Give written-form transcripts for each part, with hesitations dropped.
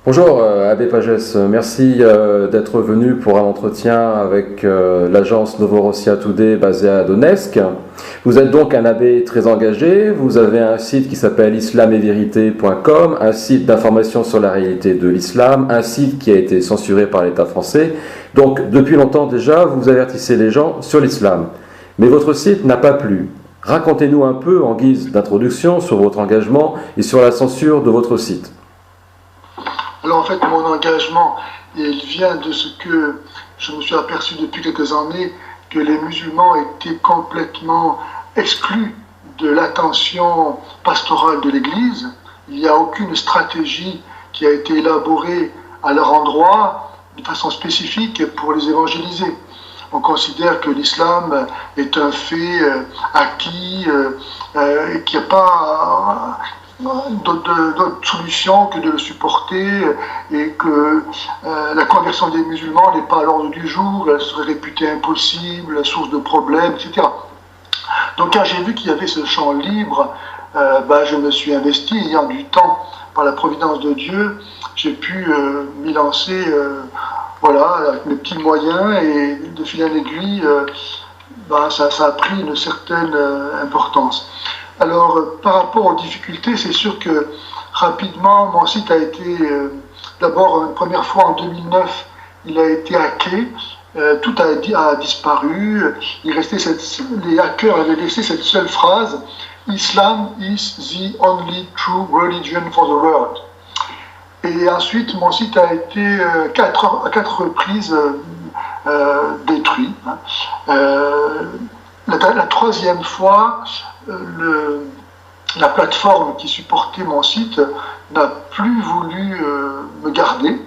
Bonjour Abbé Pagès, merci d'être venu pour un entretien avec l'agence Novorossiya Today basée à Donetsk. Vous êtes donc un abbé très engagé, vous avez un site qui s'appelle islametvérité.com, un site d'information sur la réalité de l'islam, un site qui a été censuré par l'État français. Donc depuis longtemps déjà, vous avertissez les gens sur l'islam. Mais votre site n'a pas plu. Racontez-nous un peu en guise d'introduction sur votre engagement et sur la censure de votre site. Alors en fait, mon engagement, il vient de ce que je me suis aperçu depuis quelques années, que les musulmans étaient complètement exclus de l'attention pastorale de l'Église. Il n'y a aucune stratégie qui a été élaborée à leur endroit de façon spécifique pour les évangéliser. On considère que l'islam est un fait acquis et qu'il n'y a pas d'autre solution que de le supporter et que la conversion des musulmans n'est pas à l'ordre du jour, elle serait réputée impossible, source de problèmes, etc. Donc quand j'ai vu qu'il y avait ce champ libre, je me suis investi, ayant du temps par la providence de Dieu, j'ai pu m'y lancer avec mes petits moyens et de fil en aiguille, ça a pris une certaine importance. Alors, par rapport aux difficultés, c'est sûr que rapidement, mon site a été, d'abord, une première fois en 2009, il a été hacké, tout a disparu, les hackers avaient laissé cette seule phrase, « Islam is the only true religion for the world ». Et ensuite, mon site a été à quatre reprises détruit. La troisième fois, la plateforme qui supportait mon site n'a plus voulu me garder.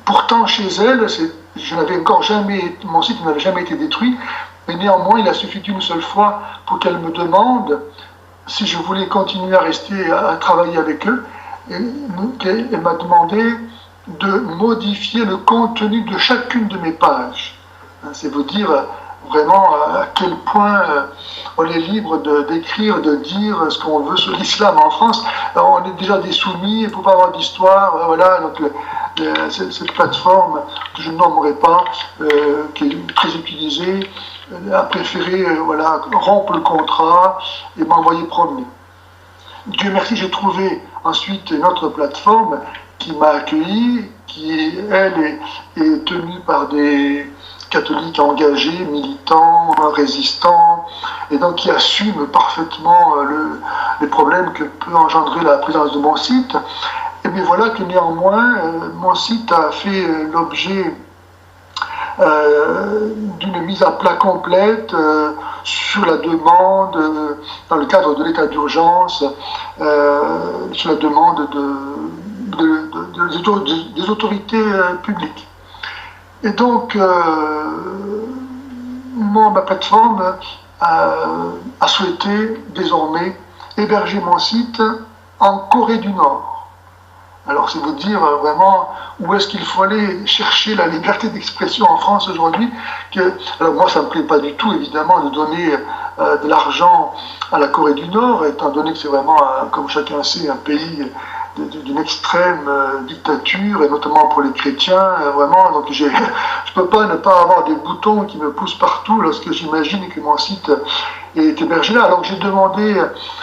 Pourtant, chez elle, mon site n'avait jamais été détruit, mais néanmoins, il a suffi d'une seule fois pour qu'elle me demande si je voulais continuer à rester à travailler avec eux. Elle m'a demandé de modifier le contenu de chacune de mes pages. C'est vous dire vraiment à quel point on est libre d'écrire, de dire ce qu'on veut sur l'islam en France. Alors, on est déjà des soumis, il ne faut pas avoir d'histoire. Voilà, donc cette plateforme que je ne nommerai pas, qui est très utilisée, a préféré rompre le contrat et m'envoyer promener. Dieu merci, j'ai trouvé ensuite une autre plateforme qui m'a accueilli, qui, elle, est tenue par des catholiques engagés, militants, résistants, et donc qui assument parfaitement les problèmes que peut engendrer la présence de mon site. Et bien voilà que néanmoins, mon site a fait l'objet d'une mise à plat complète sur la demande, dans le cadre de l'état d'urgence, sur la demande des autorités publiques. Et donc, ma plateforme a souhaité désormais héberger mon site en Corée du Nord. Alors, c'est vous dire vraiment où est-ce qu'il faut aller chercher la liberté d'expression en France aujourd'hui. Alors moi, ça ne me plaît pas du tout, évidemment, de donner de l'argent à la Corée du Nord, étant donné que c'est vraiment, comme chacun sait, un pays d'une extrême dictature, et notamment pour les chrétiens, vraiment. Donc je ne peux pas ne pas avoir des boutons qui me poussent partout lorsque j'imagine que mon site est hébergé là. Alors j'ai demandé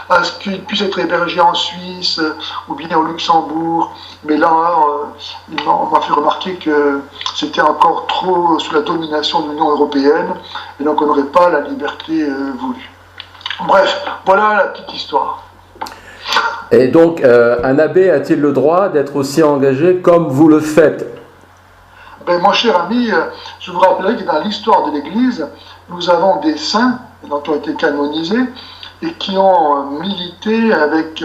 à ce qu'il puisse être hébergé en Suisse ou bien au Luxembourg, mais là on m'a fait remarquer que c'était encore trop sous la domination de l'Union européenne, et donc on n'aurait pas la liberté voulue. Bref, voilà la petite histoire. Et donc, un abbé a-t-il le droit d'être aussi engagé comme vous le faites ? Mon cher ami, je vous rappellerai que dans l'histoire de l'Église, nous avons des saints qui ont été canonisés et qui ont milité avec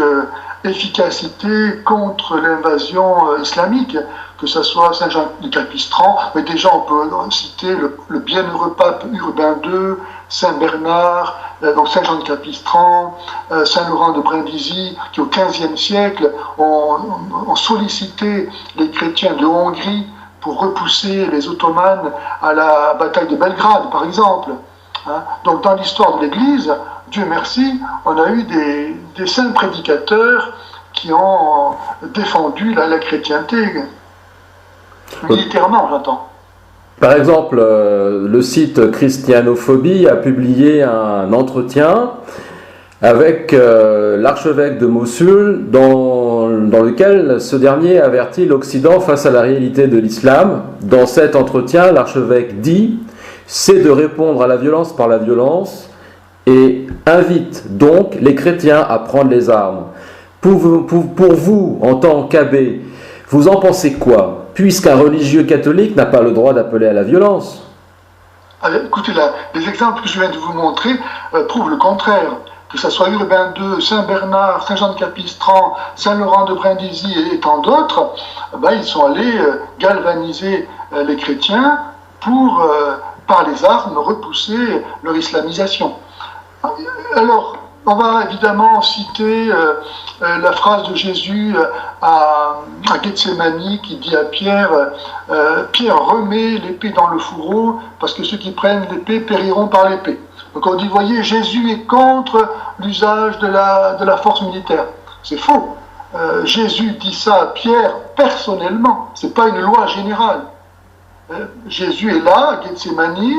efficacité contre l'invasion islamique, que ce soit Saint Jean de Capistran, mais déjà on peut citer le bienheureux pape Urbain II, Saint Bernard, donc Saint Jean de Capistran, Saint Laurent de Brindisi, qui au XVe siècle ont sollicité les chrétiens de Hongrie pour repousser les Ottomans à la bataille de Belgrade, par exemple. Donc dans l'histoire de l'Église, Dieu merci, on a eu des saints prédicateurs qui ont défendu la chrétienté, militairement, j'entends. Par exemple, le site Christianophobie a publié un entretien avec l'archevêque de Mossoul dans lequel ce dernier avertit l'Occident face à la réalité de l'islam. Dans cet entretien, l'archevêque dit « c'est de répondre à la violence par la violence et invite donc les chrétiens à prendre les armes. » Pour vous, en tant qu'abbé, vous en pensez quoi, puisqu'un religieux catholique n'a pas le droit d'appeler à la violence? Écoutez, les exemples que je viens de vous montrer prouvent le contraire. Que ce soit Urbain II, Saint-Bernard, Saint-Jean de Capistran, Saint-Laurent de Brindisi et tant d'autres, ils sont allés galvaniser les chrétiens pour, par les armes, repousser leur islamisation. Alors, on va évidemment citer la phrase de Jésus à Gethsémani qui dit à Pierre « Pierre, remets l'épée dans le fourreau, parce que ceux qui prennent l'épée périront par l'épée. » Donc on dit, voyez, Jésus est contre l'usage de la force militaire. C'est faux. Jésus dit ça à Pierre personnellement, c'est pas une loi générale. Jésus est là, à Gethsémani,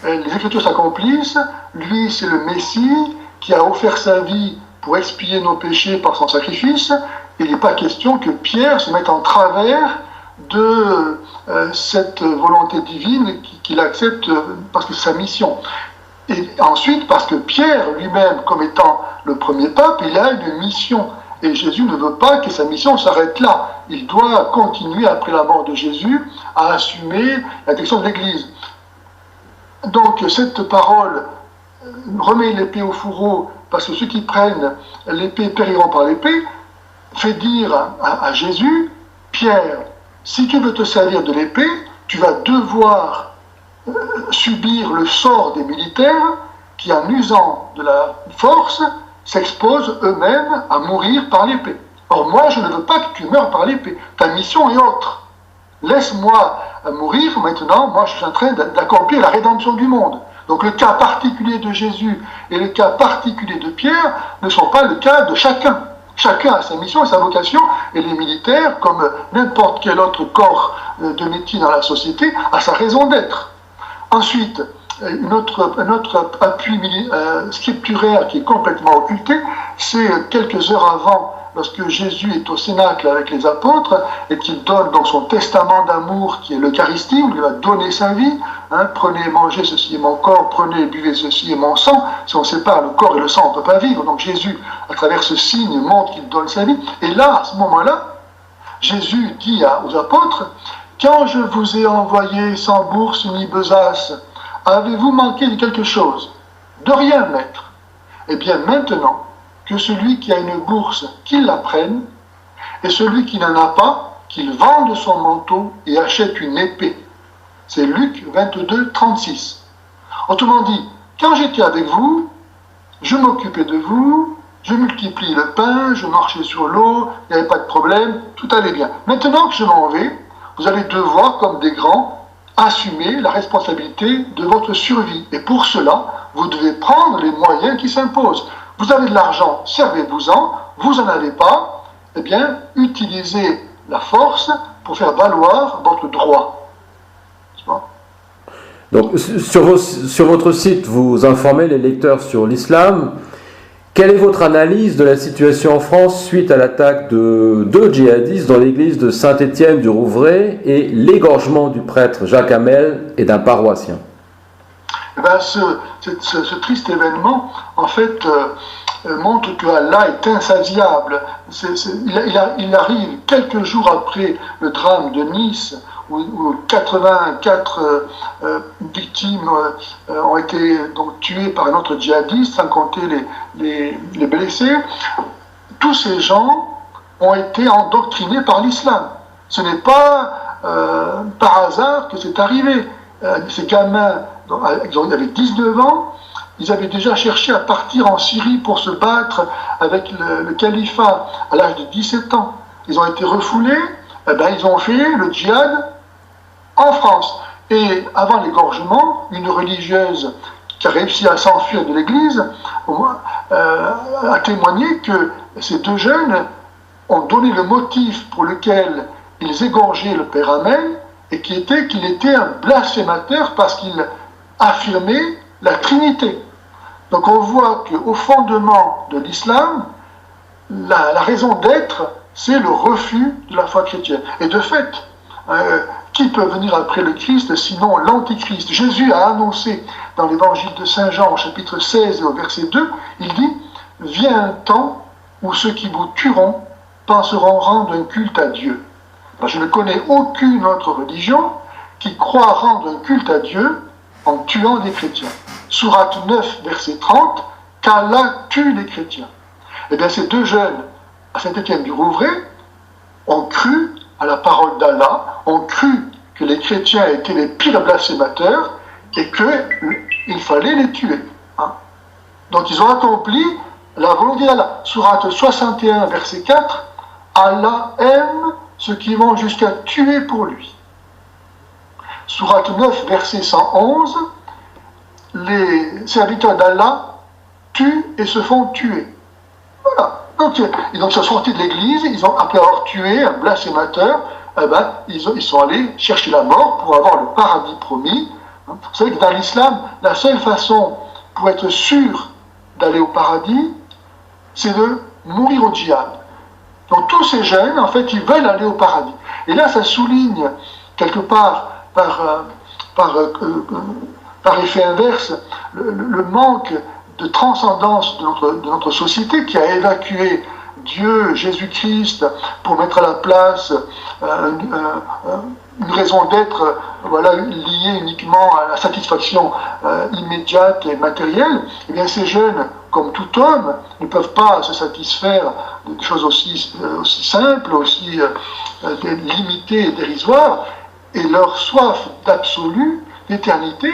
les Écritures s'accomplissent, lui c'est le Messie qui a offert sa vie pour expier nos péchés par son sacrifice. Il n'est pas question que Pierre se mette en travers de cette volonté divine qu'il accepte parce que c'est sa mission. Et ensuite, parce que Pierre lui-même, comme étant le premier pape, il a une mission. Et Jésus ne veut pas que sa mission s'arrête là. Il doit continuer, après la mort de Jésus, à assumer la direction de l'Église. Donc, cette parole, remet l'épée au fourreau, parce que ceux qui prennent l'épée périront par l'épée, fait dire à Jésus, Pierre, si tu veux te servir de l'épée, tu vas devoir subir le sort des militaires qui, en usant de la force, s'exposent eux-mêmes à mourir par l'épée. Or, moi, je ne veux pas que tu meurs par l'épée. Ta mission est autre. Laisse-moi mourir maintenant. Moi, je suis en train d'accomplir la rédemption du monde. Donc, le cas particulier de Jésus et le cas particulier de Pierre ne sont pas le cas de chacun. Chacun a sa mission et sa vocation, et les militaires, comme n'importe quel autre corps de métier dans la société, a sa raison d'être. Ensuite, un autre appui scripturaire qui est complètement occulté, c'est quelques heures avant, lorsque Jésus est au Cénacle avec les apôtres, et qu'il donne donc son testament d'amour qui est l'Eucharistie, où il va donner sa vie. Prenez et mangez, ceci est mon corps, prenez et buvez, ceci est mon sang. Si on sépare le corps et le sang, on ne peut pas vivre. Donc Jésus, à travers ce signe, montre qu'il donne sa vie. Et là, à ce moment-là, Jésus dit aux apôtres, « Quand je vous ai envoyé sans bourse ni besace, avez-vous manqué de quelque chose? De rien, maître. Eh bien, maintenant, que celui qui a une bourse, qu'il la prenne, et celui qui n'en a pas, qu'il vende son manteau et achète une épée. » C'est Luc 22, 36. Autrement dit, quand j'étais avec vous, je m'occupais de vous, je multipliais le pain, je marchais sur l'eau, il n'y avait pas de problème, tout allait bien. Maintenant que je m'en vais, vous allez devoir, comme des grands, assumer la responsabilité de votre survie. Et pour cela, vous devez prendre les moyens qui s'imposent. Vous avez de l'argent, servez-vous-en. Vous n'en avez pas, eh bien, utilisez la force pour faire valoir votre droit. Donc, sur votre site, vous informez les lecteurs sur l'islam. Quelle est votre analyse de la situation en France suite à l'attaque de 2 djihadistes dans l'église de Saint-Étienne du Rouvray et l'égorgement du prêtre Jacques Hamel et d'un paroissien? Ce triste événement, en fait, montre que Allah est insatiable. Il arrive quelques jours après le drame de Nice, où 84 victimes ont été donc tuées par un autre djihadiste, sans compter les blessés. Tous ces gens ont été endoctrinés par l'islam. Ce n'est pas par hasard que c'est arrivé. Ces gamins, ils avaient 19 ans, ils avaient déjà cherché à partir en Syrie pour se battre avec le califat à l'âge de 17 ans. Ils ont été refoulés, ils ont fait le djihad en France. Et avant l'égorgement, une religieuse qui a réussi à s'enfuir de l'église a témoigné que ces 2 jeunes ont donné le motif pour lequel ils égorgeaient le père Hamel, et qui était qu'il était un blasphémateur parce qu'il affirmait la Trinité. Donc on voit qu'au fondement de l'islam, la raison d'être, c'est le refus de la foi chrétienne. Et de fait, qui peut venir après le Christ sinon l'Antichrist? Jésus a annoncé dans l'évangile de Saint Jean, au chapitre 16 et au verset 2, il dit « Vient un temps où ceux qui vous tueront penseront rendre un culte à Dieu. » Je ne connais aucune autre religion qui croit rendre un culte à Dieu en tuant des chrétiens. Sourate 9, verset 30, « qu'Allah tue les chrétiens ». Eh bien, ces deux jeunes, à Saint-Étienne du Rouvray, ont cru à la parole d'Allah, ont cru que les chrétiens étaient les pires blasphémateurs et qu'il fallait les tuer. Donc, ils ont accompli la volonté d'Allah. Sourate 61, verset 4, « Allah aime ceux qui vont jusqu'à tuer pour lui. » Sourate 9, verset 111, les serviteurs d'Allah tuent et se font tuer. Voilà. Donc, ils sont sortis de l'église, après avoir tué un blasphémateur, ils sont allés chercher la mort pour avoir le paradis promis. Vous savez que dans l'islam, la seule façon pour être sûr d'aller au paradis, c'est de mourir au djihad. Donc tous ces jeunes, en fait, ils veulent aller au paradis. Et là, ça souligne, quelque part, par effet inverse, le manque de transcendance de notre société qui a évacué Dieu, Jésus-Christ, pour mettre à la place une raison d'être liée uniquement à la satisfaction immédiate et matérielle. Eh bien, ces jeunes, comme tout homme, ne peuvent pas se satisfaire de choses aussi simples, aussi limitées et dérisoires, et leur soif d'absolu, d'éternité,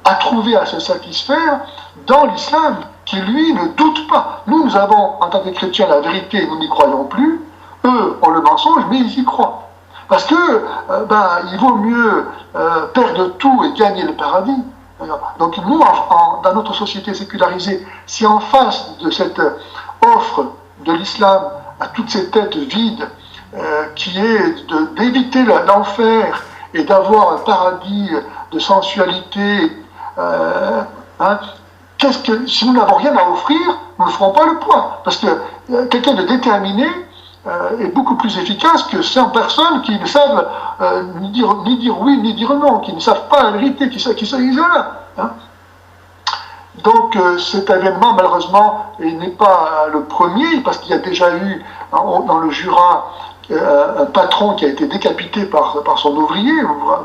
a trouvé à se satisfaire dans l'islam, qui lui ne doute pas. Nous avons, en tant que chrétiens, la vérité, nous n'y croyons plus. Eux ont le mensonge, mais ils y croient. Parce que, il vaut mieux perdre tout et gagner le paradis. Donc nous, dans notre société sécularisée, si en face de cette offre de l'islam à toutes ces têtes vides, qui est d'éviter l'enfer et d'avoir un paradis de sensualité, si nous n'avons rien à offrir, nous ne ferons pas le poids. Parce que quelqu'un de déterminé est beaucoup plus efficace que 100 personnes qui ne savent ni dire oui, ni dire non, qui ne savent pas la vérité, qui sont là. Donc cet événement, malheureusement, n'est pas le premier, parce qu'il y a déjà eu dans le Jura un patron qui a été décapité par son ouvrier,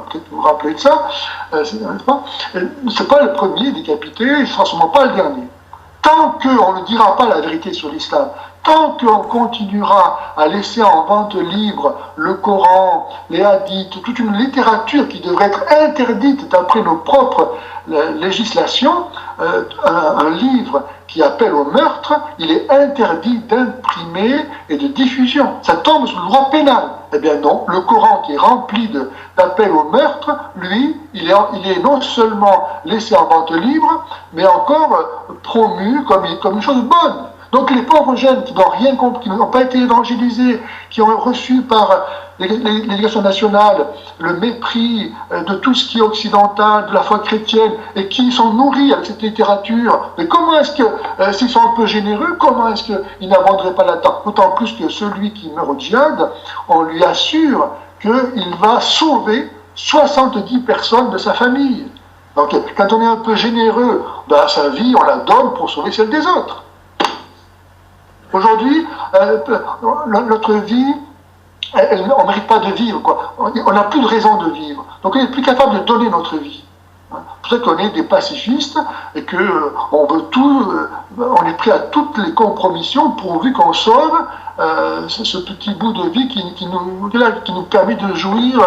peut-être vous vous rappelez de ça, c'est pas le premier décapité, et ce sera sûrement pas le dernier. Tant qu'on ne dira pas la vérité sur l'islam, tant qu'on continuera à laisser en vente libre le Coran, les hadiths, toute une littérature qui devrait être interdite d'après nos propres législations, un livre qui appelle au meurtre, il est interdit d'imprimer et de diffusion. Ça tombe sous le droit pénal. Eh bien non, le Coran qui est rempli d'appels au meurtre, lui, il est non seulement laissé en vente libre, mais encore promu comme une chose bonne. Donc les pauvres jeunes qui n'ont rien compris, qui n'ont pas été évangélisés, qui ont reçu par l'éducation nationale le mépris de tout ce qui est occidental, de la foi chrétienne, et qui sont nourris avec cette littérature, mais comment est-ce que, s'ils sont un peu généreux, comment est-ce qu'ils n'abandonneraient pas la-dedans? D'autant plus que celui qui meurt au djihad, on lui assure qu'il va sauver 70 personnes de sa famille. Donc quand on est un peu généreux, sa vie, on la donne pour sauver celle des autres. Aujourd'hui, notre vie, on ne mérite pas de vivre, quoi. On n'a plus de raison de vivre. Donc on n'est plus capable de donner notre vie. C'est pour ça qu'on est des pacifistes et qu'on veut tout, on est prêt à toutes les compromissions pourvu qu'on sauve ce petit bout de vie qui nous permet de jouir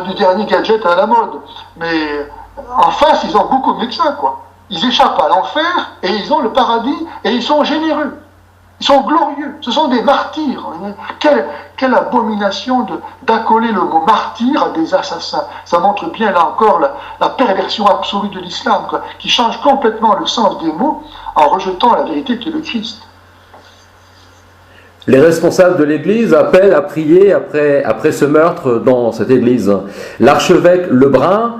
du dernier gadget à la mode. Mais en face, ils ont beaucoup mieux que ça, quoi. Ils échappent à l'enfer et ils ont le paradis et ils sont généreux. Ils sont glorieux, ce sont des martyrs. Quelle abomination d'accoler le mot martyr à des assassins. Ça montre bien, là encore, la perversion absolue de l'islam, qui change complètement le sens des mots en rejetant la vérité qui est le Christ. Les responsables de l'Église appellent à prier après ce meurtre dans cette Église. L'archevêque Lebrun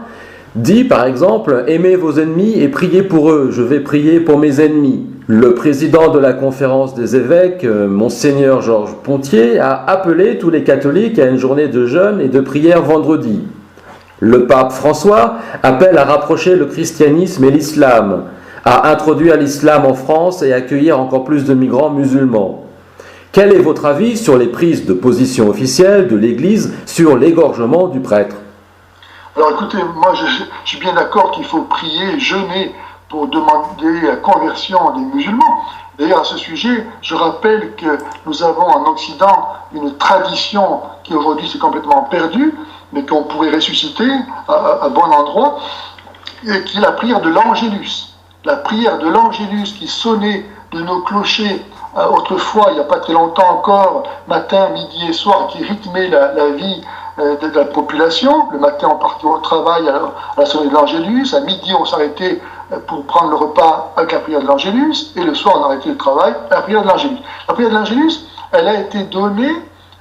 dit par exemple « Aimez vos ennemis et priez pour eux, je vais prier pour mes ennemis ». Le président de la conférence des évêques, Monseigneur Georges Pontier, a appelé tous les catholiques à une journée de jeûne et de prière vendredi. Le pape François appelle à rapprocher le christianisme et l'islam, à introduire l'islam en France et accueillir encore plus de migrants musulmans. Quel est votre avis sur les prises de position officielles de l'Église sur l'égorgement du prêtre? Alors écoutez, moi je suis bien d'accord qu'il faut prier, jeûner pour demander la conversion des musulmans. D'ailleurs à ce sujet, je rappelle que nous avons en Occident une tradition qui aujourd'hui s'est complètement perdue, mais qu'on pourrait ressusciter à bon endroit, et qui est la prière de l'Angélus. La prière de l'Angélus qui sonnait de nos clochers autrefois, il n'y a pas très longtemps encore, matin, midi et soir, qui rythmait la vie de la population. Le matin, on partait au travail à la sonnerie de l'Angélus. À midi, on s'arrêtait pour prendre le repas avec la prière de l'Angélus. Et le soir, on arrêtait le travail à la prière de l'Angélus. La prière de l'Angélus, elle a été donnée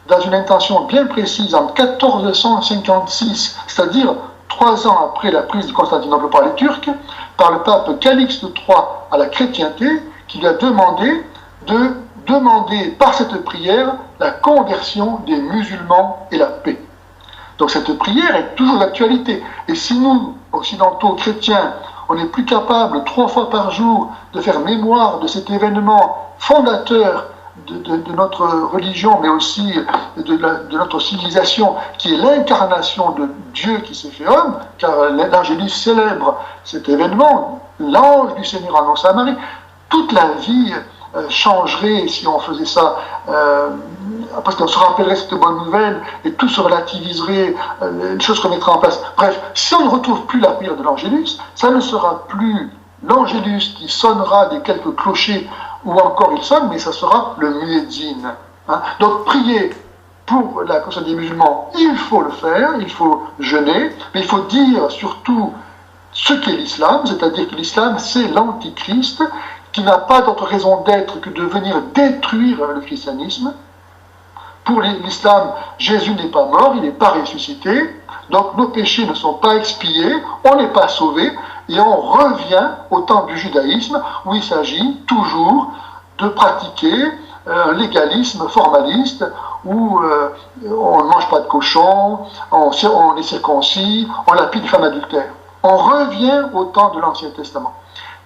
dans une intention bien précise en 1456, c'est-à-dire 3 ans après la prise de Constantinople par les Turcs, par le pape Calixte III à la chrétienté, qui lui a demandé de demander par cette prière la conversion des musulmans et la paix. Donc cette prière est toujours d'actualité. Et si nous, occidentaux chrétiens, on n'est plus capable 3 fois par jour de faire mémoire de cet événement fondateur de notre religion, mais aussi de notre civilisation, qui est l'incarnation de Dieu qui s'est fait homme, car l'Angélus célèbre cet événement, l'ange du Seigneur annonce à Marie. Toute la vie changerait si on faisait ça, parce qu'on se rappellerait cette bonne nouvelle et tout se relativiserait, une chose qu'on mettra en place. Bref, si on ne retrouve plus la prière de l'Angélus, ça ne sera plus l'Angélus qui sonnera des quelques clochers ou encore il sonne, mais ça sera le muezzin. Donc prier pour la conversion des musulmans, il faut le faire, il faut jeûner, mais il faut dire surtout ce qu'est l'islam, c'est-à-dire que l'islam c'est l'antichrist, qui n'a pas d'autre raison d'être que de venir détruire le christianisme. Pour l'islam, Jésus n'est pas mort, il n'est pas ressuscité, donc nos péchés ne sont pas expiés, on n'est pas sauvé, et on revient au temps du judaïsme, où il s'agit toujours de pratiquer un légalisme formaliste, où on ne mange pas de cochon, on est circoncis, on lapide les femmes adultères. On revient au temps de l'Ancien Testament.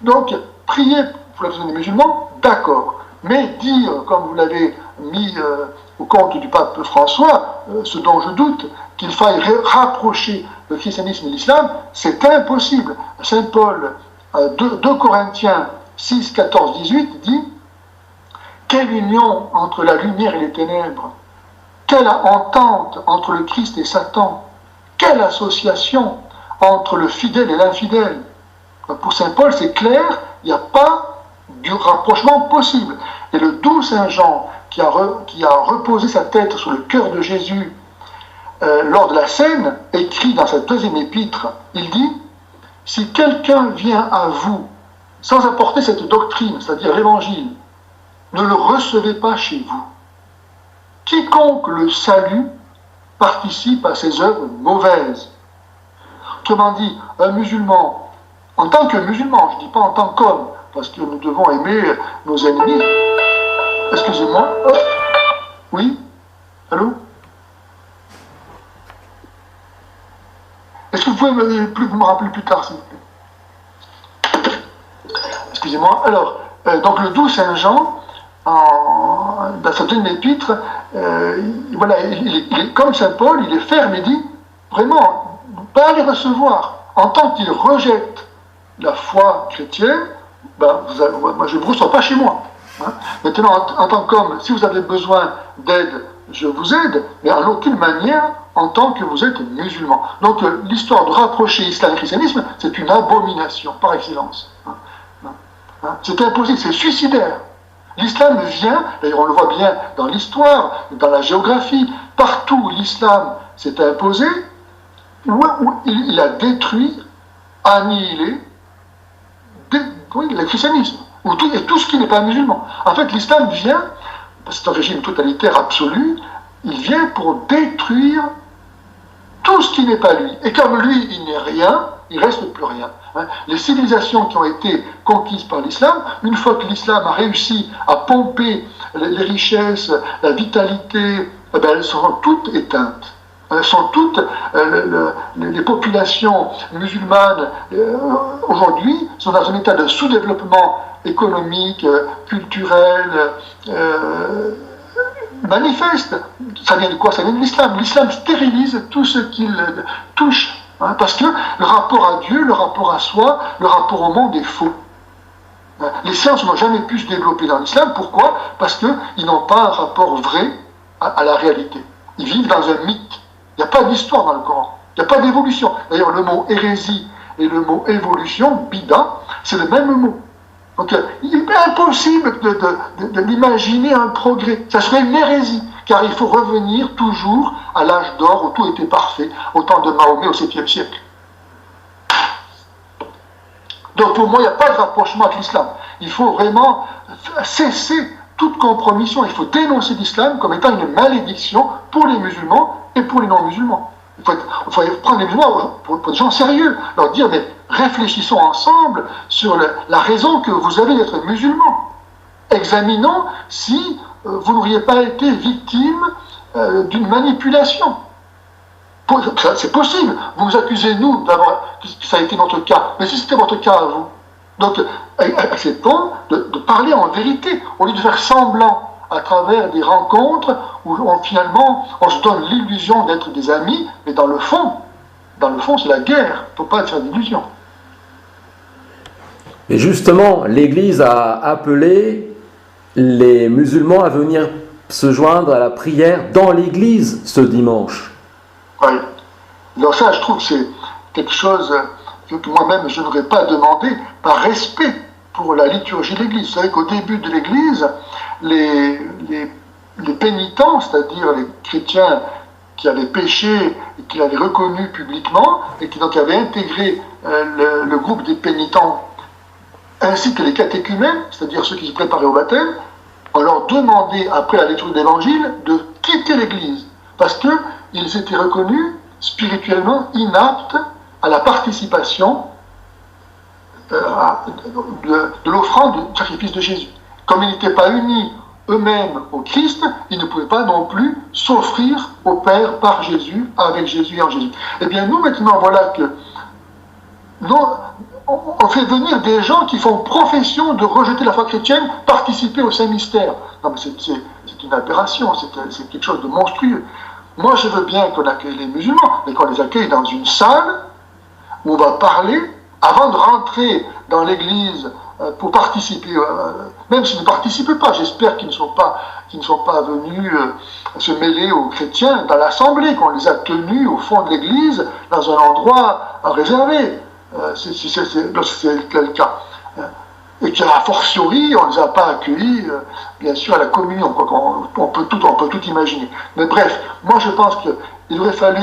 Donc, prier pour la personne des musulmans, d'accord. Mais dire, comme vous l'avez mis au compte du pape François, ce dont je doute, qu'il faille rapprocher le christianisme et l'islam, c'est impossible. Saint Paul, 2 Corinthiens 6, 14, 18, dit « Quelle union entre la lumière et les ténèbres! Quelle entente entre le Christ et Satan! Quelle association entre le fidèle et l'infidèle !» Pour Saint Paul, c'est clair, il n'y a pas du rapprochement possible. Et le doux Saint Jean, qui a reposé sa tête sur le cœur de Jésus lors de la scène, écrit dans sa 2e épître, il dit « Si quelqu'un vient à vous sans apporter cette doctrine, c'est-à-dire l'évangile, ne le recevez pas chez vous. Quiconque le salue participe à ses œuvres mauvaises. » Autrement dit, un musulman, en tant que musulman, je ne dis pas en tant qu'homme, parce que nous devons aimer nos ennemis. Excusez-moi. Oh. Oui? Allô? Est-ce que vous pouvez me rappeler plus tard, s'il vous plaît? Excusez-moi. Alors, donc le doux Saint Jean, dans sa 2e épître, voilà, il est comme Saint Paul, il est ferme et dit, vraiment, pas les recevoir. En tant qu'il rejette la foi chrétienne, moi je ne vous reçois pas chez moi. Maintenant, en tant qu'homme, si vous avez besoin d'aide, je vous aide, mais en aucune manière en tant que vous êtes musulman. Donc l'histoire de rapprocher islam et christianisme, c'est une abomination par excellence. C'est impossible, c'est suicidaire. L'islam vient, d'ailleurs on le voit bien dans l'histoire, dans la géographie, partout où l'islam s'est imposé, où il a détruit, annihilé le christianisme, et tout ce qui n'est pas musulman. En fait, l'islam vient c'est un régime totalitaire absolu, il vient pour détruire tout ce qui n'est pas lui. Et comme lui, il n'est rien, il ne reste plus rien. Les civilisations qui ont été conquises par l'islam, une fois que l'islam a réussi à pomper les richesses, la vitalité, eh bien, elles sont toutes éteintes. Elles sont toutes, les populations musulmanes aujourd'hui sont dans un état de sous-développement économique, culturel, manifeste. Ça vient de quoi? Ça vient de l'islam. L'islam stérilise tout ce qu'il touche. Parce que le rapport à Dieu, le rapport à soi, le rapport au monde est faux. Les sciences n'ont jamais pu se développer dans l'islam. Pourquoi? Parce qu'ils n'ont pas un rapport vrai à la réalité. Ils vivent dans un mythe. Il n'y a pas d'histoire dans le Coran. Il n'y a pas d'évolution. D'ailleurs, le mot hérésie et le mot évolution, bida, c'est le même mot. Donc, il est impossible de l'imaginer un progrès. Ça serait une hérésie, car il faut revenir toujours à l'âge d'or où tout était parfait, au temps de Mahomet au 7e siècle. Donc, pour moi, il n'y a pas de rapprochement avec l'islam. Il faut vraiment cesser toute compromission. Il faut dénoncer l'islam comme étant une malédiction pour les musulmans et pour les non-musulmans. Il faut prendre les musulmans pour des gens sérieux, leur dire, mais réfléchissons ensemble sur la raison que vous avez d'être musulman. Examinons si vous n'auriez pas été victime d'une manipulation. C'est possible. Vous nous accusez, nous, d'avoir que ça a été notre cas. Mais si c'était votre cas à vous, donc acceptons de parler en vérité, au lieu de faire semblant à travers des rencontres où finalement on se donne l'illusion d'être des amis, mais dans le fond c'est la guerre. Il ne faut pas faire d'illusions. Et justement, l'Église a appelé les musulmans à venir se joindre à la prière dans l'Église ce dimanche. Oui. Alors ça, je trouve que c'est quelque chose que moi-même je n'aurais pas demandé par respect pour la liturgie de l'Église. Vous savez qu'au début de l'Église, les pénitents, c'est-à-dire les chrétiens qui avaient péché et qui l'avaient reconnu publiquement et qui donc avaient intégré le groupe des pénitents ainsi que les catéchumènes, c'est-à-dire ceux qui se préparaient au baptême, on leur demandait, après la lecture de l'Évangile, de quitter l'Église parce qu'ils étaient reconnus spirituellement inaptes à la participation de l'offrande du sacrifice de Jésus. Comme ils n'étaient pas unis eux-mêmes au Christ, ils ne pouvaient pas non plus s'offrir au Père par Jésus, avec Jésus et en Jésus. Eh bien, nous, maintenant, voilà que on fait venir des gens qui font profession de rejeter la foi chrétienne, participer au Saint-Mystère. Non, mais c'est une aberration, c'est quelque chose de monstrueux. Moi, je veux bien qu'on accueille les musulmans, mais qu'on les accueille dans une salle où on va parler avant de rentrer dans l'église pour participer, même s'ils ne participent pas, j'espère qu'ils ne sont pas venus se mêler aux chrétiens dans l'assemblée, qu'on les a tenus au fond de l'église, dans un endroit réservé, si c'est le cas. Et qu'à fortiori, on ne les a pas accueillis, bien sûr, à la communion, on peut tout imaginer. Mais bref, moi je pense qu'il aurait fallu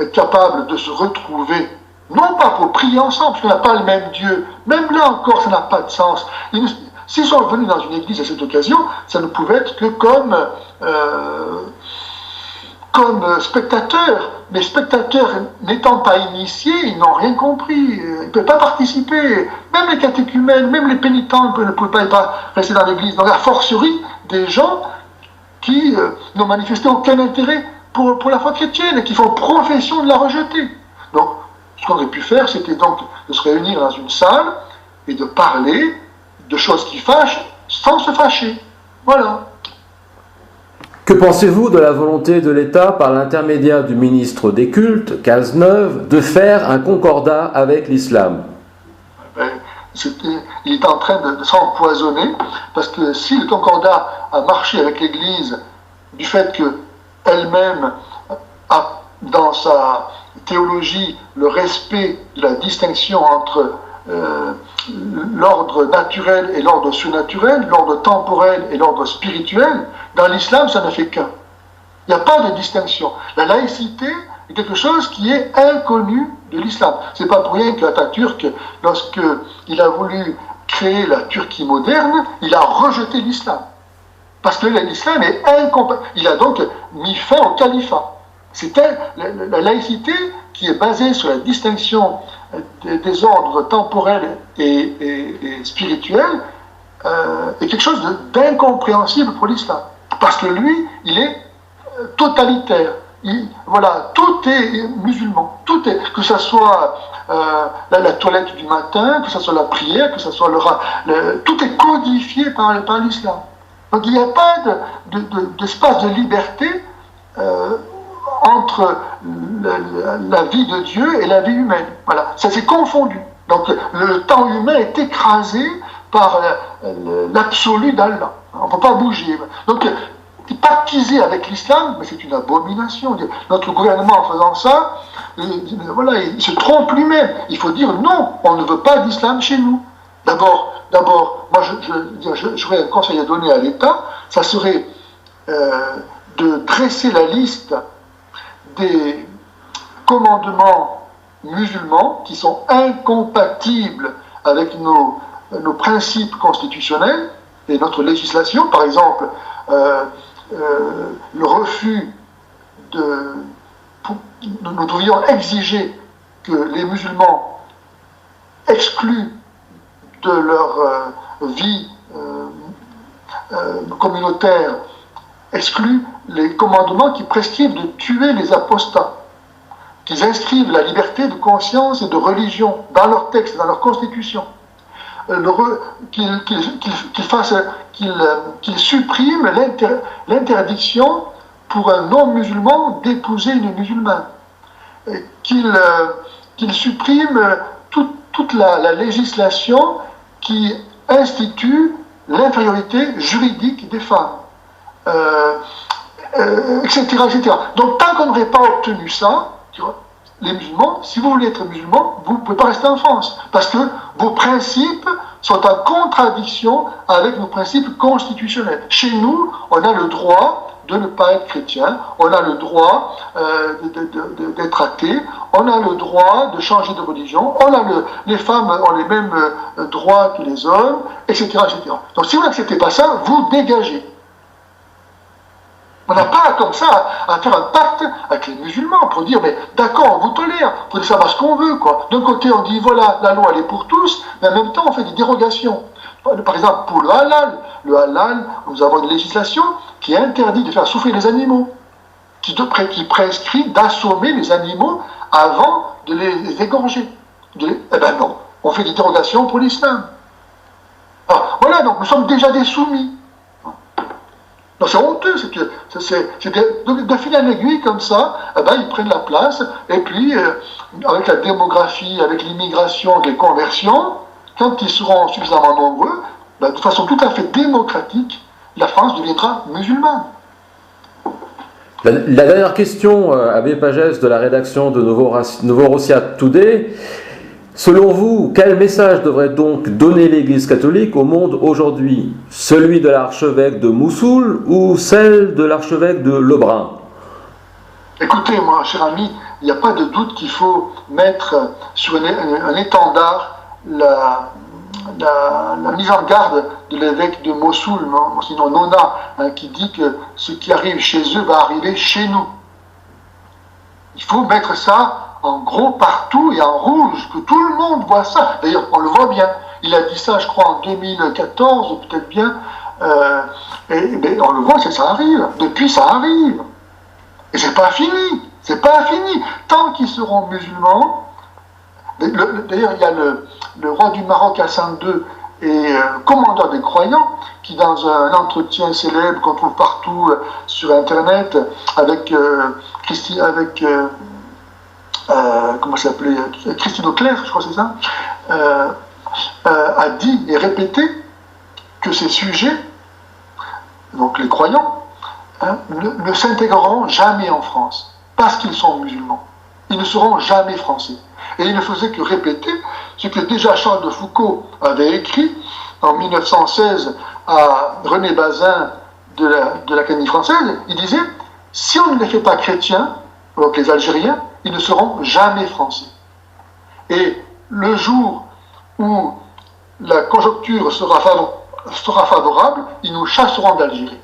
être capable de se retrouver, non pas pour prier ensemble, parce qu'on n'a pas le même Dieu. Même là encore, ça n'a pas de sens. S'ils sont venus dans une église à cette occasion, ça ne pouvait être que comme spectateurs. Mais spectateurs n'étant pas initiés, ils n'ont rien compris. Ils ne peuvent pas participer. Même les catéchumènes, même les pénitents ne pouvaient pas rester dans l'église. Donc, a fortiori, des gens qui n'ont manifesté aucun intérêt pour la foi chrétienne et qui font profession de la rejeter. Donc, ce qu'on aurait pu faire, c'était donc de se réunir dans une salle et de parler de choses qui fâchent sans se fâcher. Voilà. Que pensez-vous de la volonté de l'État, par l'intermédiaire du ministre des Cultes, Cazeneuve, de faire un concordat avec l'islam? Il est en train de s'empoisonner, parce que si le concordat a marché avec l'Église, du fait qu'elle-même a dans sa théologie le respect de la distinction entre l'ordre naturel et l'ordre surnaturel, l'ordre temporel et l'ordre spirituel, dans l'islam, ça ne fait qu'un. Il n'y a pas de distinction. La laïcité est quelque chose qui est inconnu de l'islam. C'est pas pour rien qu'Atatürk, lorsqu'il a voulu créer la Turquie moderne, il a rejeté l'islam. Parce que l'islam est incompatible. Il a donc mis fin au califat. C'était la laïcité qui est basée sur la distinction des ordres temporels et spirituels est quelque chose d'incompréhensible pour l'islam. Parce que lui, il est totalitaire. Voilà, tout est musulman. Tout est, que ce soit la toilette du matin, que ce soit la prière, que ce soit tout est codifié par l'islam. Donc il n'y a pas d'espace de liberté entre la vie de Dieu et la vie humaine. Voilà, ça s'est confondu. Donc le temps humain est écrasé par l'absolu d'Allah. On ne peut pas bouger. Donc pactiser avec l'islam, mais c'est une abomination. Notre gouvernement, en faisant ça, voilà, il se trompe lui-même. Il faut dire non, on ne veut pas d'islam chez nous. D'abord, moi j'aurais un conseil à donner à l'État, ça serait de dresser la liste des commandements musulmans qui sont incompatibles avec nos principes constitutionnels et notre législation. Par exemple, le refus nous devrions exiger que les musulmans excluent de leur vie communautaire, excluent les commandements qui prescrivent de tuer les apostats, qu'ils inscrivent la liberté de conscience et de religion dans leurs textes, dans leur constitution, qu'ils suppriment l'interdiction pour un non-musulman d'épouser une musulmane, qu'ils suppriment toute la législation qui institue l'infériorité juridique des femmes, etc., etc. Donc tant qu'on n'aurait pas obtenu ça, les musulmans, si vous voulez être musulman, vous ne pouvez pas rester en France, parce que vos principes sont en contradiction avec nos principes constitutionnels. Chez nous, on a le droit de ne pas être chrétien, on a le droit d'être athée, on a le droit de changer de religion, les femmes ont les mêmes droits que les hommes, etc., etc. Donc si vous n'acceptez pas ça, vous dégagez. On n'a pas comme ça à faire un pacte avec les musulmans pour dire, mais d'accord, on vous tolère, vous pouvez savoir ce qu'on veut, quoi. D'un côté, on dit, voilà, la loi, elle est pour tous, mais en même temps, on fait des dérogations. Par exemple, pour le halal, nous avons une législation qui interdit de faire souffrir les animaux, qui prescrit d'assommer les animaux avant de les égorger. Eh ben non, on fait des dérogations pour l'islam. Alors, voilà, donc nous sommes déjà des soumis. Non, c'est honteux, de fil en aiguille comme ça, eh ben, ils prennent la place, et puis, avec la démographie, avec l'immigration, avec les conversions, quand ils seront suffisamment nombreux, ben, de façon tout à fait démocratique, la France deviendra musulmane. La dernière question, Abbé Pagès de la rédaction de Novorossiya Today. Selon vous, quel message devrait donc donner l'Église catholique au monde aujourd'hui? Celui de l'archevêque de Mossoul ou celle de l'archevêque de Lebrun? Écoutez, moi, cher ami, il n'y a pas de doute qu'il faut mettre sur un étendard la mise en garde de l'évêque de Mossoul, sinon Nona, qui dit que ce qui arrive chez eux va arriver chez nous. Il faut mettre ça en gros partout et en rouge, que tout le monde voit ça. D'ailleurs, on le voit bien. Il a dit ça, je crois, en 2014, ou peut-être bien. Et on le voit, ça arrive. Depuis, ça arrive. Et c'est pas fini. C'est pas fini. Tant qu'ils seront musulmans. D'ailleurs, il y a le roi du Maroc, Hassan II, et commandant des croyants, qui dans un entretien célèbre qu'on trouve partout sur Internet, avec comment ça s'appelait, Christine Auclair, je crois que c'est ça, a dit et répété que ces sujets, donc les croyants, ne s'intégreront jamais en France, parce qu'ils sont musulmans. Ils ne seront jamais français. Et il ne faisait que répéter ce que déjà Charles de Foucault avait écrit en 1916 à René Bazin de l'Académie française. Il disait, si on ne les fait pas chrétiens, donc les Algériens, ils ne seront jamais français. Et le jour où la conjoncture sera favorable, ils nous chasseront d'Algérie.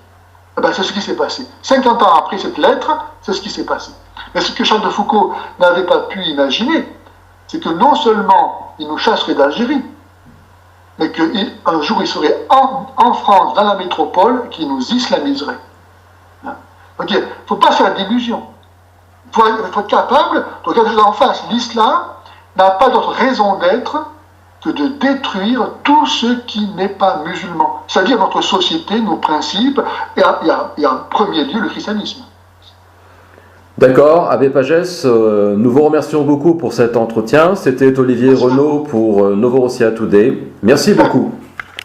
Eh ben, c'est ce qui s'est passé. 50 ans après cette lettre, c'est ce qui s'est passé. Mais ce que Charles de Foucault n'avait pas pu imaginer, c'est que non seulement il nous chasserait d'Algérie, mais qu'un jour il serait en France, dans la métropole, qui nous islamiserait. Donc il ne faut pas faire d'illusions. Il faut être capable de regarder en face. L'islam n'a pas d'autre raison d'être que de détruire tout ce qui n'est pas musulman, c'est-à-dire notre société, nos principes, et en premier lieu le christianisme. D'accord, Abbé Pagès, nous vous remercions beaucoup pour cet entretien. C'était Olivier Renaud pour Novorossia Today. Merci beaucoup.